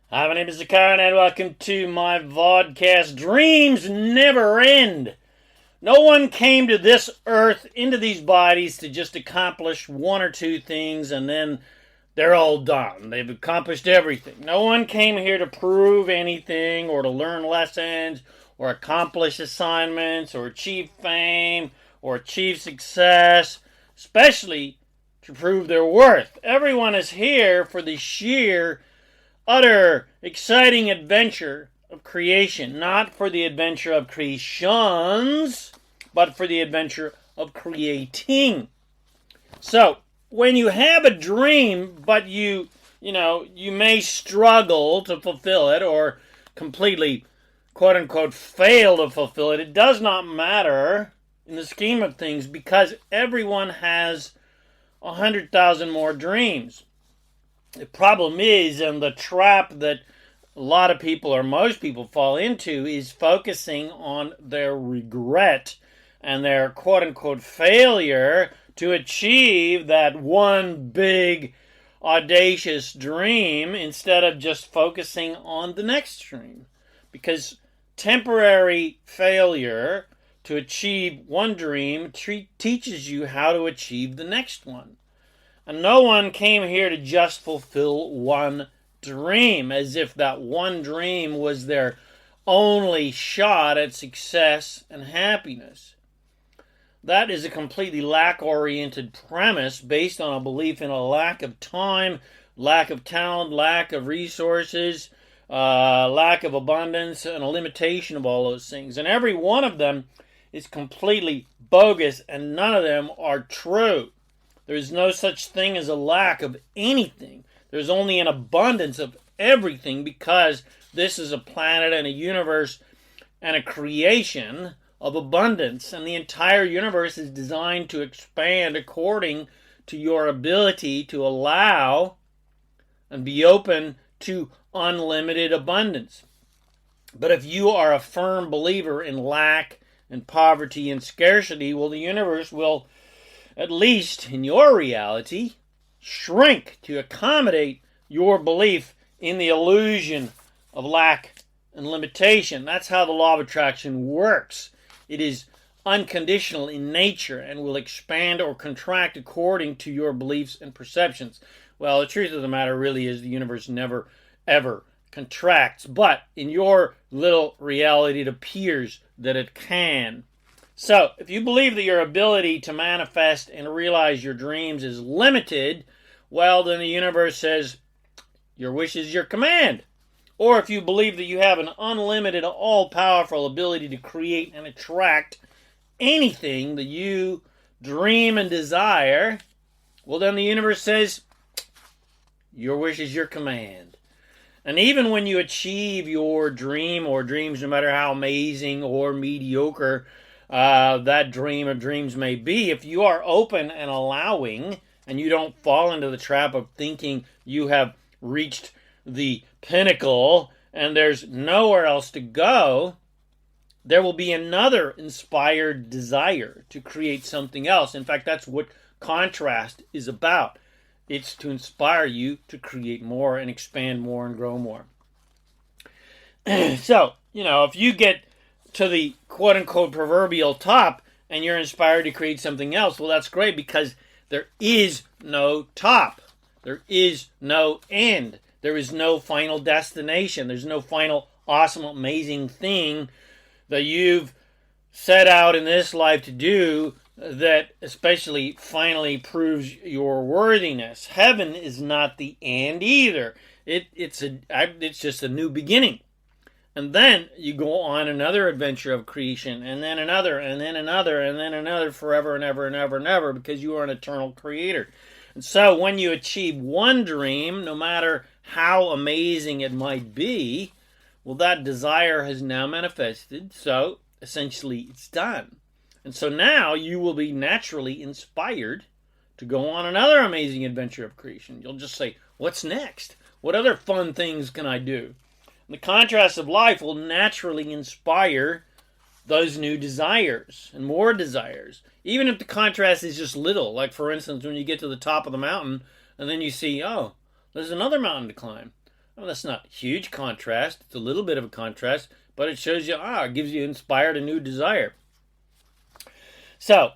Hi, my name is ZaKaiRan and welcome to my vodcast. Dreams never end. No one came to this earth, into these bodies, to just accomplish one or two things and then they're all done. They've accomplished everything. No one came here to prove anything or to learn lessons or accomplish assignments or achieve fame or achieve success, especially to prove their worth. Everyone is here for the sheer utter exciting adventure of creation, not for the adventure of creations, but for the adventure of creating. So, when you have a dream, but you may struggle to fulfill it or completely, quote unquote, fail to fulfill it, it does not matter in the scheme of things because everyone has 100,000 more dreams. The problem is, and the trap that a lot of people or most people fall into, is focusing on their regret and their quote-unquote failure to achieve that one big audacious dream instead of just focusing on the next dream. Because temporary failure to achieve one dream teaches you how to achieve the next one. And no one came here to just fulfill one dream, as if that one dream was their only shot at success and happiness. That is a completely lack-oriented premise based on a belief in a lack of time, lack of talent, lack of resources, lack of abundance, and a limitation of all those things. And every one of them is completely bogus, and none of them are true. There is no such thing as a lack of anything. There's only an abundance of everything because this is a planet and a universe and a creation of abundance. And the entire universe is designed to expand according to your ability to allow and be open to unlimited abundance. But if you are a firm believer in lack and poverty and scarcity, well, the universe will, at least in your reality, shrink to accommodate your belief in the illusion of lack and limitation. That's how the law of attraction works. It is unconditional in nature and will expand or contract according to your beliefs and perceptions. Well, the truth of the matter really is the universe never, ever contracts. But in your little reality, it appears that it can. So, if you believe that your ability to manifest and realize your dreams is limited, well, then the universe says, your wish is your command. Or if you believe that you have an unlimited, all-powerful ability to create and attract anything that you dream and desire, well, then the universe says, your wish is your command. And even when you achieve your dream or dreams, no matter how amazing or mediocre that dream of dreams may be, if you are open and allowing, and you don't fall into the trap of thinking you have reached the pinnacle and there's nowhere else to go, there will be another inspired desire to create something else. In fact, that's what contrast is about. It's to inspire you to create more and expand more and grow more. So, if you get to the quote-unquote proverbial top and you're inspired to create something else, well, that's great because there is no top. There is no end. There is no final destination. There's no final awesome, amazing thing that you've set out in this life to do that especially finally proves your worthiness. Heaven is not the end either. It's just a new beginning. And then you go on another adventure of creation, and then another, and then another, and then another, forever and ever and ever and ever, because you are an eternal creator. And so when you achieve one dream, no matter how amazing it might be, well, that desire has now manifested, so essentially it's done. And so now you will be naturally inspired to go on another amazing adventure of creation. You'll just say, what's next? What other fun things can I do? The contrast of life will naturally inspire those new desires and more desires. Even if the contrast is just little, like for instance, when you get to the top of the mountain and then you see, oh, there's another mountain to climb. Well, that's not a huge contrast. It's a little bit of a contrast, but it shows you, it gives you inspired a new desire. So,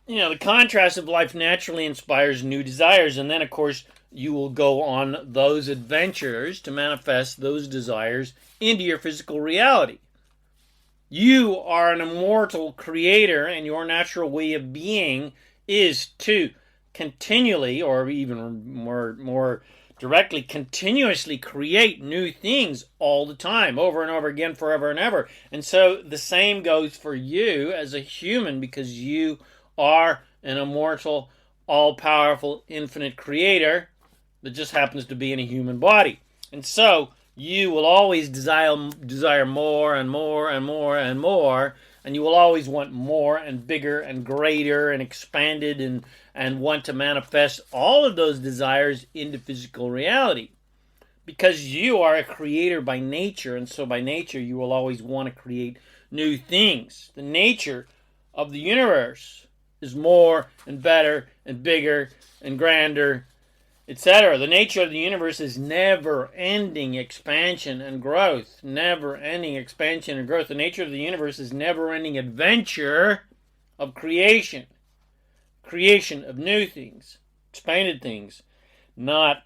the contrast of life naturally inspires new desires, and then, of course, you will go on those adventures to manifest those desires into your physical reality. You are an immortal creator, and your natural way of being is to continually, or even more directly, continuously create new things all the time, over and over again, forever and ever. And so the same goes for you as a human, because you are an immortal, all-powerful, infinite creator that just happens to be in a human body. And so you will always desire more and more and more and more, and you will always want more and bigger and greater and expanded, and want to manifest all of those desires into physical reality. Because you are a creator by nature, and so by nature you will always want to create new things. The nature of the universe is more and better and bigger and grander, etc. The nature of the universe is never-ending expansion and growth. Never-ending expansion and growth. The nature of the universe is never-ending adventure of creation. Creation of new things, expanded things, not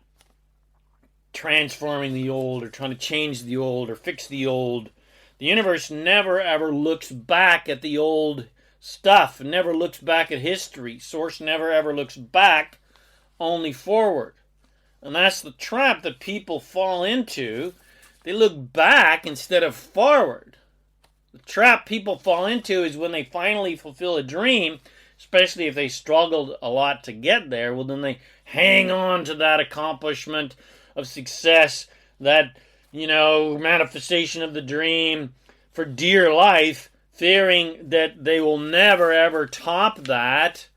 transforming the old or trying to change the old or fix the old. The universe never ever looks back at the old stuff, never looks back at history. Source never ever looks back, only forward. And that's the trap that people fall into. They look back instead of forward. The trap people fall into is when they finally fulfill a dream, especially if they struggled a lot to get there, well, then they hang on to that accomplishment of success, that, manifestation of the dream for dear life, fearing that they will never ever top that.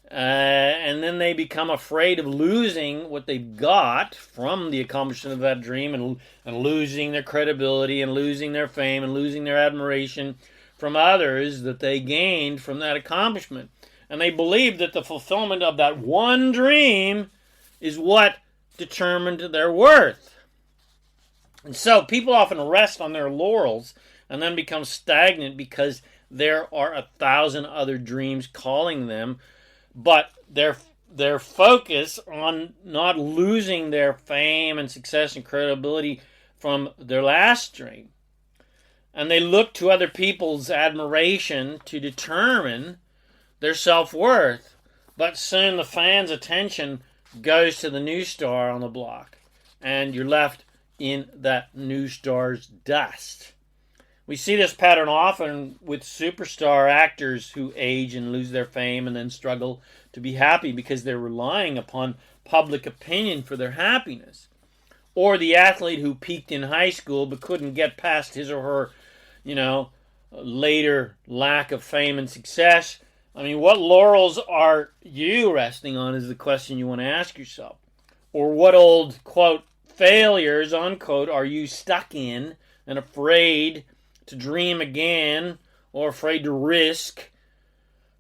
And then they become afraid of losing what they've got from the accomplishment of that dream, and losing their credibility, and losing their fame, and losing their admiration from others that they gained from that accomplishment. And they believe that the fulfillment of that one dream is what determined their worth. And so people often rest on their laurels and then become stagnant because there are 1,000 other dreams calling them, but their focus on not losing their fame and success and credibility from their last dream. And they look to other people's admiration to determine their self-worth. But soon the fans' attention goes to the new star on the block, and you're left in that new star's dust. We see this pattern often with superstar actors who age and lose their fame and then struggle to be happy because they're relying upon public opinion for their happiness. Or the athlete who peaked in high school but couldn't get past his or her, later lack of fame and success. I mean, what laurels are you resting on is the question you want to ask yourself. Or what old, quote, failures, unquote, are you stuck in and afraid to dream again, or afraid to risk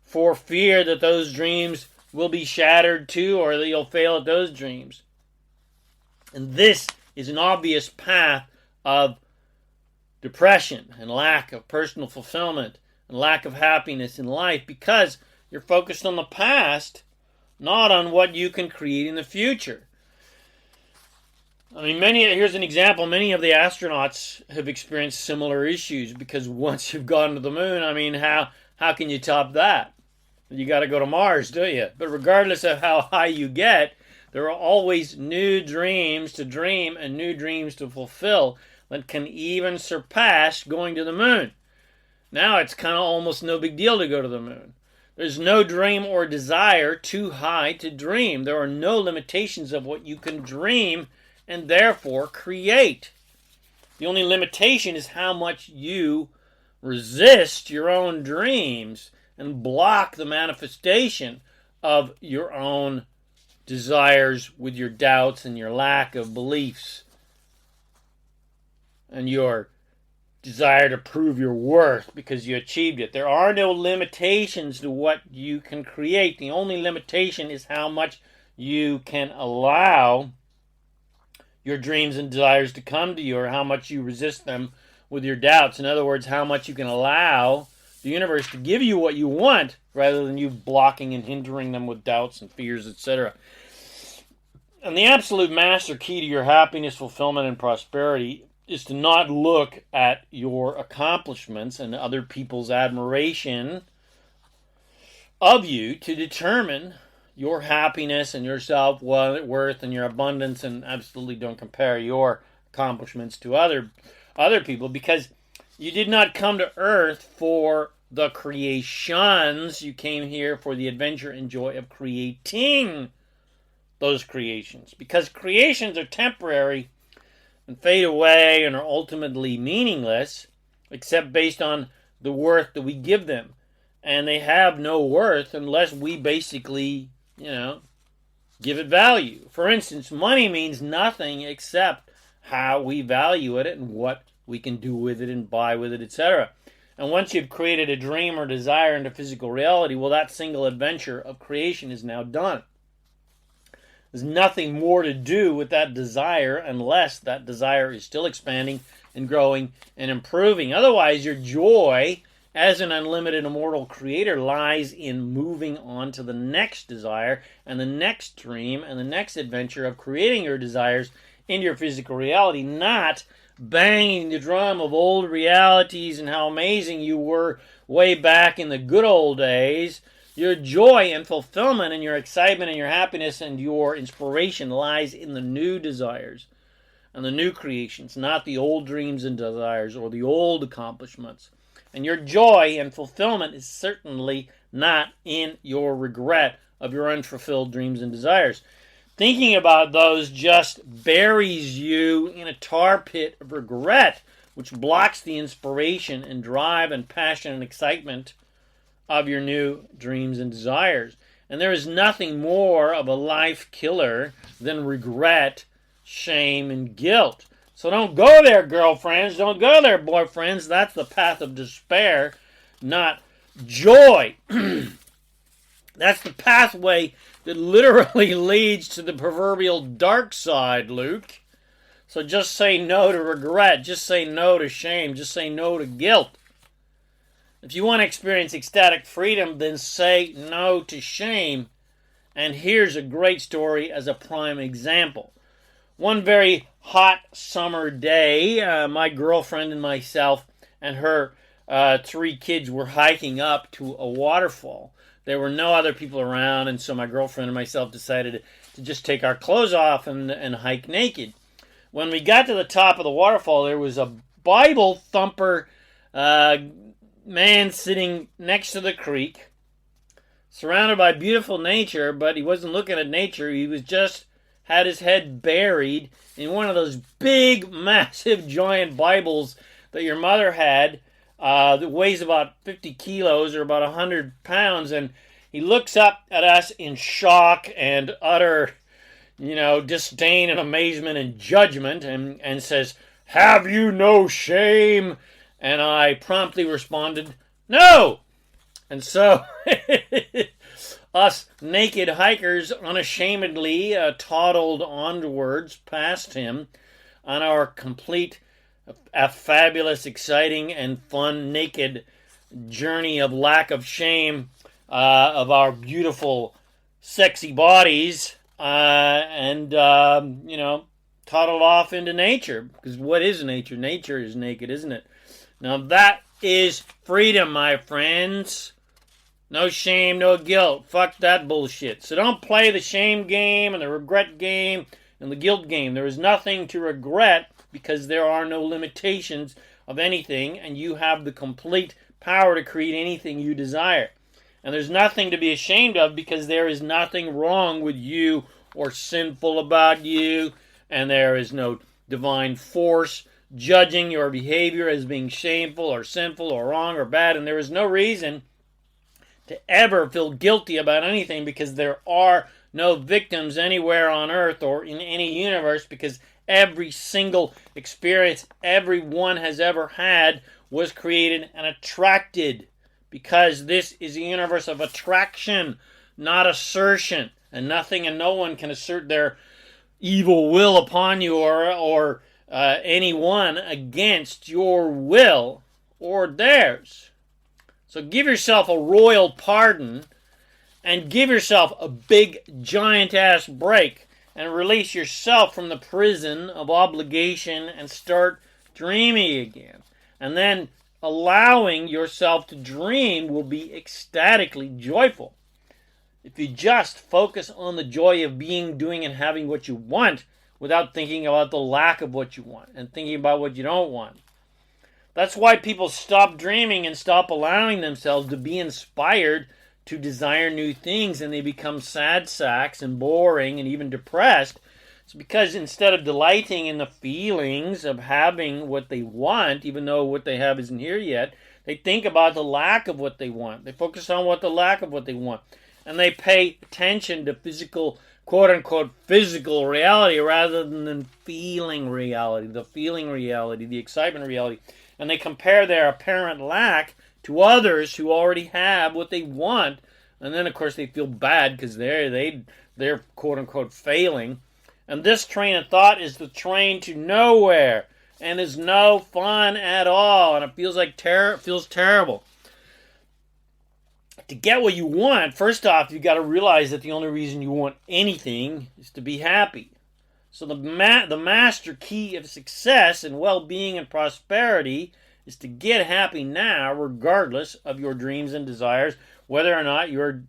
for fear that those dreams will be shattered too, or that you'll fail at those dreams? And this is an obvious path of depression and lack of personal fulfillment and lack of happiness in life, because you're focused on the past, not on what you can create in the future. I mean, here's an example. Many of the astronauts have experienced similar issues, because once you've gone to the moon, I mean, how can you top that? You got to go to Mars, do you? But regardless of how high you get, there are always new dreams to dream and new dreams to fulfill that can even surpass going to the moon. Now it's kind of almost no big deal to go to the moon. There's no dream or desire too high to dream. There are no limitations of what you can dream and therefore create. The only limitation is how much you resist your own dreams and block the manifestation of your own desires with your doubts and your lack of beliefs and your desire to prove your worth because you achieved it. There are no limitations to what you can create. The only limitation is how much you can allow your dreams and desires to come to you, or how much you resist them with your doubts. In other words, how much you can allow the universe to give you what you want rather than you blocking and hindering them with doubts and fears, etc. And the absolute master key to your happiness, fulfillment, and prosperity is to not look at your accomplishments and other people's admiration of you to determine your happiness and your self-worth and your abundance, and absolutely don't compare your accomplishments to other people, because you did not come to earth for the creations. You came here for the adventure and joy of creating those creations, because creations are temporary and fade away and are ultimately meaningless except based on the worth that we give them. And they have no worth unless we basically, give it value. For instance, money means nothing except how we value it and what we can do with it and buy with it, etc. And once you've created a dream or desire into physical reality, well, that single adventure of creation is now done. There's nothing more to do with that desire unless that desire is still expanding and growing and improving. Otherwise, your joy as an unlimited immortal creator lies in moving on to the next desire and the next dream and the next adventure of creating your desires into your physical reality, not banging the drum of old realities and how amazing you were way back in the good old days. Your joy and fulfillment and your excitement and your happiness and your inspiration lies in the new desires and the new creations, not the old dreams and desires or the old accomplishments. And your joy and fulfillment is certainly not in your regret of your unfulfilled dreams and desires. Thinking about those just buries you in a tar pit of regret, which blocks the inspiration and drive and passion and excitement of your new dreams and desires. And there is nothing more of a life killer than regret, shame, and guilt. So don't go there, girlfriends. Don't go there, boyfriends. That's the path of despair, not joy. That's the pathway that literally leads to the proverbial dark side, Luke. So just say no to regret. Just say no to shame. Just say no to guilt. If you want to experience ecstatic freedom, then say no to shame. And here's a great story as a prime example. One very hot summer day, my girlfriend and myself and her 3 kids were hiking up to a waterfall. There were no other people around, and so my girlfriend and myself decided to just take our clothes off and hike naked. When we got to the top of the waterfall, there was a Bible thumper man sitting next to the creek, surrounded by beautiful nature, but he wasn't looking at nature. He was just had his head buried in one of those big, massive, giant Bibles that your mother had that weighs about 50 kilos or about 100 pounds. And he looks up at us in shock and utter, disdain and amazement and judgment and says, "Have you no shame?" And I promptly responded, "No!" And so us naked hikers unashamedly toddled onwards past him on our complete, fabulous, exciting, and fun naked journey of lack of shame of our beautiful, sexy bodies, and toddled off into nature. Because what is nature? Nature is naked, isn't it? Now that is freedom, my friends. No shame, no guilt. Fuck that bullshit. So don't play the shame game and the regret game and the guilt game. There is nothing to regret because there are no limitations of anything, and you have the complete power to create anything you desire. And there's nothing to be ashamed of because there is nothing wrong with you or sinful about you, and there is no divine force judging your behavior as being shameful or sinful or wrong or bad, and there is no reason to ever feel guilty about anything because there are no victims anywhere on earth or in any universe, because every single experience everyone has ever had was created and attracted, because this is a universe of attraction, not assertion, and nothing and no one can assert their evil will upon you or anyone against your will or theirs. So give yourself a royal pardon and give yourself a big giant-ass break and release yourself from the prison of obligation and start dreaming again. And then allowing yourself to dream will be ecstatically joyful. If you just focus on the joy of being, doing, and having what you want without thinking about the lack of what you want and thinking about what you don't want. That's why people stop dreaming and stop allowing themselves to be inspired to desire new things, and they become sad sacks and boring and even depressed. It's because instead of delighting in the feelings of having what they want, even though what they have isn't here yet, they think about the lack of what they want. They focus on the lack of what they want. And they pay attention to physical, quote-unquote, physical reality rather than feeling reality, the excitement reality. And they compare their apparent lack to others who already have what they want. And then, of course, they feel bad because they're quote-unquote, failing. And this train of thought is the train to nowhere and is no fun at all. And it feels terrible. To get what you want, first off, you got to realize that the only reason you want anything is to be happy. So the master key of success and well-being and prosperity is to get happy now, regardless of your dreams and desires, whether or not your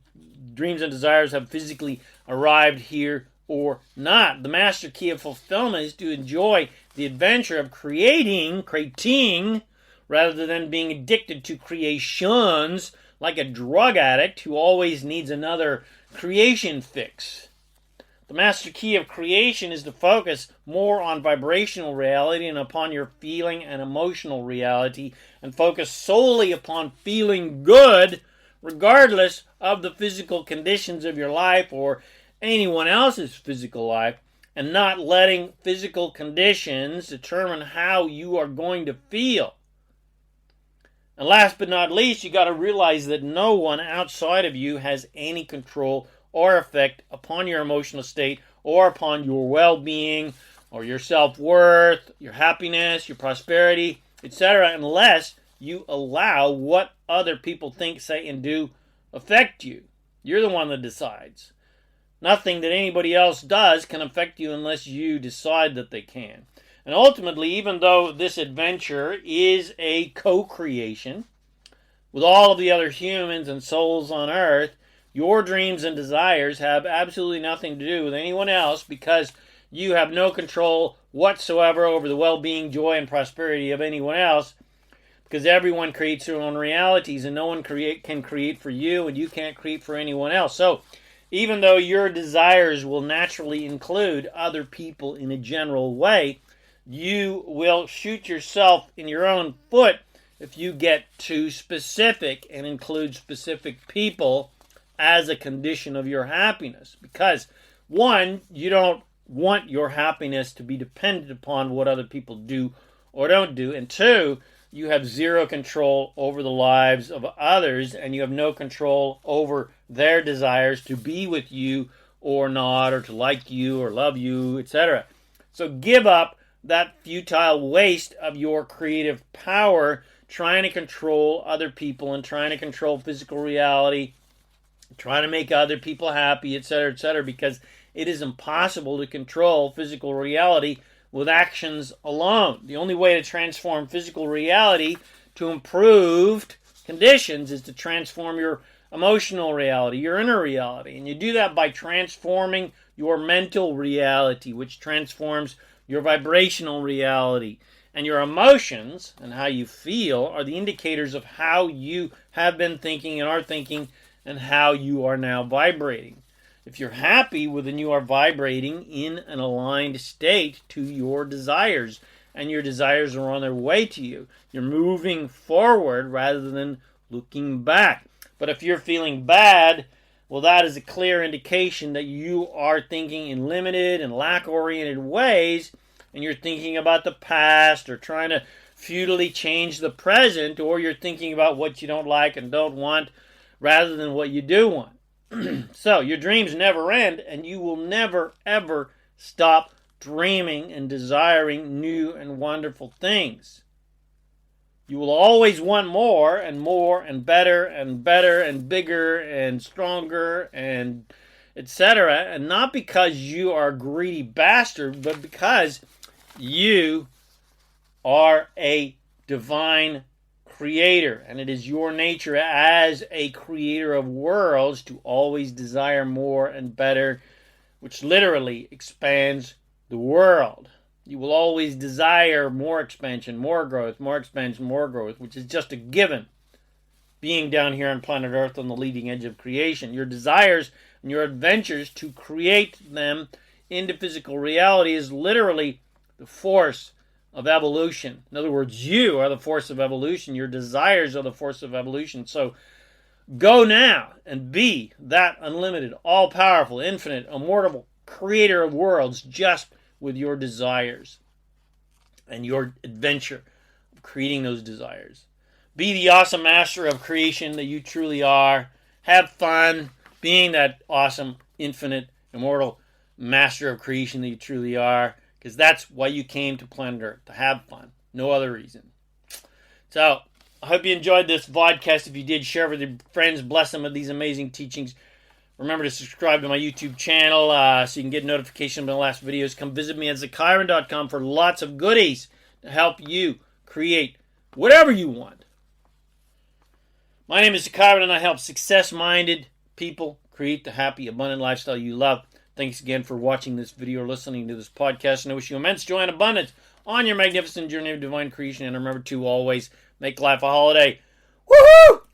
dreams and desires have physically arrived here or not. The master key of fulfillment is to enjoy the adventure of creating, rather than being addicted to creations, like a drug addict who always needs another creation fix. The master key of creation is to focus more on vibrational reality and upon your feeling and emotional reality, and focus solely upon feeling good regardless of the physical conditions of your life or anyone else's physical life, and not letting physical conditions determine how you are going to feel. And last but not least, you got to realize that no one outside of you has any control or effect upon your emotional state or upon your well-being or your self-worth, your happiness, your prosperity, etc., unless you allow what other people think, say, and do affect you. You're the one that decides. Nothing that anybody else does can affect you unless you decide that they can. And ultimately, even though this adventure is a co-creation with all of the other humans and souls on Earth, your dreams and desires have absolutely nothing to do with anyone else, because you have no control whatsoever over the well-being, joy, and prosperity of anyone else, because everyone creates their own realities, and no one can create for you, and you can't create for anyone else. So, even though your desires will naturally include other people in a general way, you will shoot yourself in your own foot if you get too specific and include specific people as a condition of your happiness. Because, one, you don't want your happiness to be dependent upon what other people do or don't do. And two, you have zero control over the lives of others, and you have no control over their desires to be with you or not, or to like you or love you, etc. So give up that futile waste of your creative power trying to control other people and trying to control physical reality, trying to make other people happy, etc., because it is impossible to control physical reality with actions alone. The only way to transform physical reality to improved conditions is to transform your emotional reality, your inner reality. And you do that by transforming your mental reality, which transforms your vibrational reality. And your emotions and how you feel are the indicators of how you have been thinking and are thinking and how you are now vibrating. If you're happy, well, then you are vibrating in an aligned state to your desires, and your desires are on their way to you. You're moving forward rather than looking back. But if you're feeling bad, well, that is a clear indication that you are thinking in limited and lack-oriented ways, and you're thinking about the past or trying to futilely change the present, or you're thinking about what you don't like and don't want rather than what you do want. So your dreams never end, and you will never, ever stop dreaming and desiring new and wonderful things. You will always want more and better and better and bigger and stronger and etc. And not because you are a greedy bastard, but because you are a divine creator. And it is your nature as a creator of worlds to always desire more and better, which literally expands the world. You will always desire more expansion, more growth, more expansion, more growth, which is just a given. Being down here on planet Earth on the leading edge of creation. Your desires and your adventures to create them into physical reality is literally the force of evolution. In other words, you are the force of evolution. Your desires are the force of evolution. So go now and be that unlimited, all-powerful, infinite, immortal creator of worlds just with your desires and your adventure of creating those desires. Be the awesome master of creation that you truly are. Have fun being that awesome, infinite, immortal master of creation that you truly are, because that's why you came to planet Earth, to have fun. No other reason. So, I hope you enjoyed this vodcast. If you did, share with your friends. Bless them with these amazing teachings. Remember to subscribe to my YouTube channel so you can get notifications of my last videos. Come visit me at ZaKaiRan.com for lots of goodies to help you create whatever you want. My name is ZaKaiRan and I help success-minded people create the happy, abundant lifestyle you love. Thanks again for watching this video or listening to this podcast. And I wish you immense joy and abundance on your magnificent journey of divine creation. And remember to always make life a holiday. Woohoo!